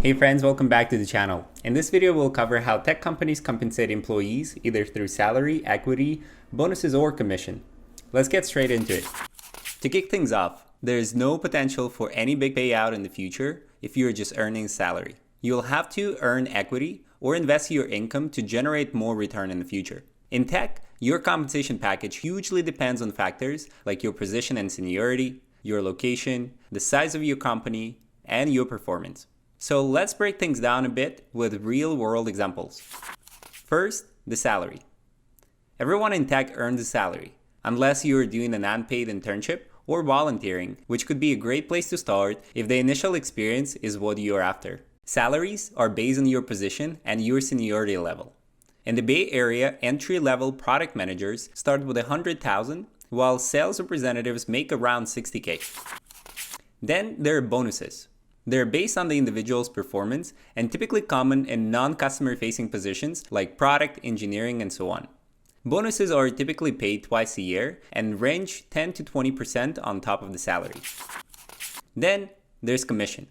Hey friends, welcome back to the channel. In this video, we'll cover how tech companies compensate employees either through salary, equity, bonuses, or commission. Let's get straight into it. To kick things off, there is no potential for any big payout in the future if you're just earning salary. You'll have to earn equity or invest your income to generate more return in the future. In tech, your compensation package hugely depends on factors like your position and seniority, your location, the size of your company, and your performance. So let's break things down a bit with real-world examples. First, the salary. Everyone in tech earns a salary, unless you're doing an unpaid internship or volunteering, which could be a great place to start if the initial experience is what you're after. Salaries are based on your position and your seniority level. In the Bay Area, entry-level product managers start with $100,000, while sales representatives make around $60K. Then there are bonuses. They're based on the individual's performance and typically common in non-customer facing positions like product, engineering, and so on. Bonuses are typically paid twice a year and range 10 to 20% on top of the salary. Then there's commission.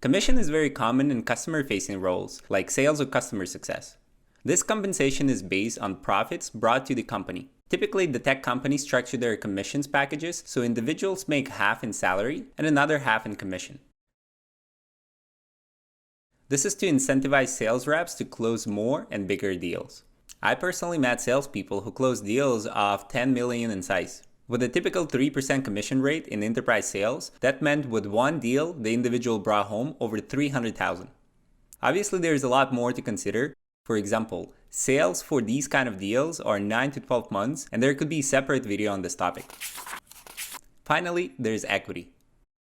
Commission is very common in customer facing roles like sales or customer success. This compensation is based on profits brought to the company. Typically, the tech companies structure their commissions packages so individuals make half in salary and another half in commission. This is to incentivize sales reps to close more and bigger deals. I personally met salespeople who closed deals of 10 million in size. With a typical 3% commission rate in enterprise sales, that meant with one deal, the individual brought home over 300,000. Obviously, there's a lot more to consider. For example, sales for these kind of deals are 9 to 12 months, and there could be a separate video on this topic. Finally, there's equity.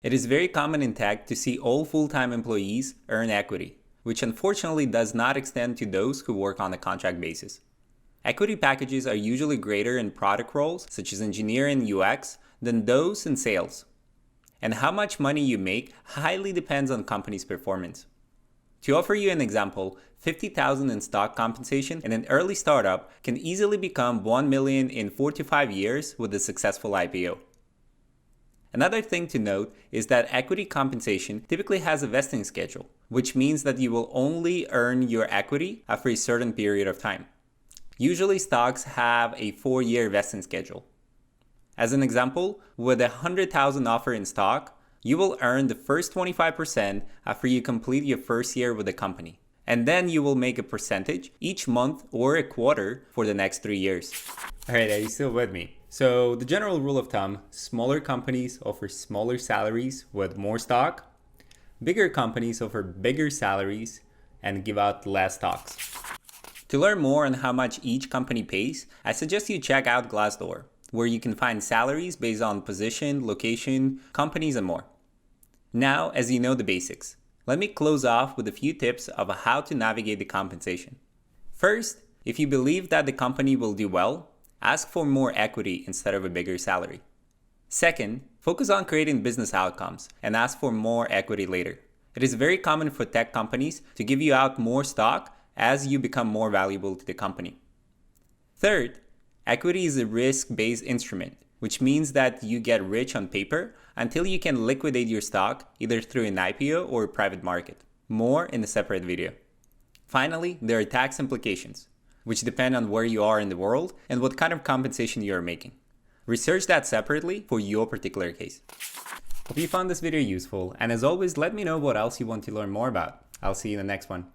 It is very common in tech to see all full-time employees earn equity, which unfortunately does not extend to those who work on a contract basis. Equity packages are usually greater in product roles, such as engineering and UX, than those in sales. And how much money you make highly depends on company's performance. To offer you an example, $50,000 in stock compensation in an early startup can easily become $1 million in 4 to 5 years with a successful IPO. Another thing to note is that equity compensation typically has a vesting schedule, which means that you will only earn your equity after a certain period of time. Usually stocks have a 4-year vesting schedule. As an example, with a $100,000 offer in stock, you will earn the first 25% after you complete your first year with the company. And then you will make a percentage each month or a quarter for the next 3 years. All right, are you still with me? So the general rule of thumb, smaller companies offer smaller salaries with more stock. Bigger companies offer bigger salaries and give out less stocks. To learn more on how much each company pays, I suggest you check out Glassdoor, where you can find salaries based on position, location, companies, and more. Now, as you know the basics, let me close off with a few tips of how to navigate the compensation. First, if you believe that the company will do well, ask for more equity instead of a bigger salary. Second, focus on creating business outcomes and ask for more equity later. It is very common for tech companies to give you out more stock as you become more valuable to the company. Third, equity is a risk-based instrument, which means that you get rich on paper until you can liquidate your stock either through an IPO or a private market. More in a separate video. Finally, there are tax implications, which depend on where you are in the world and what kind of compensation you are making. Research that separately for your particular case. Hope you found this video useful, and as always, let me know what else you want to learn more about. I'll see you in the next one.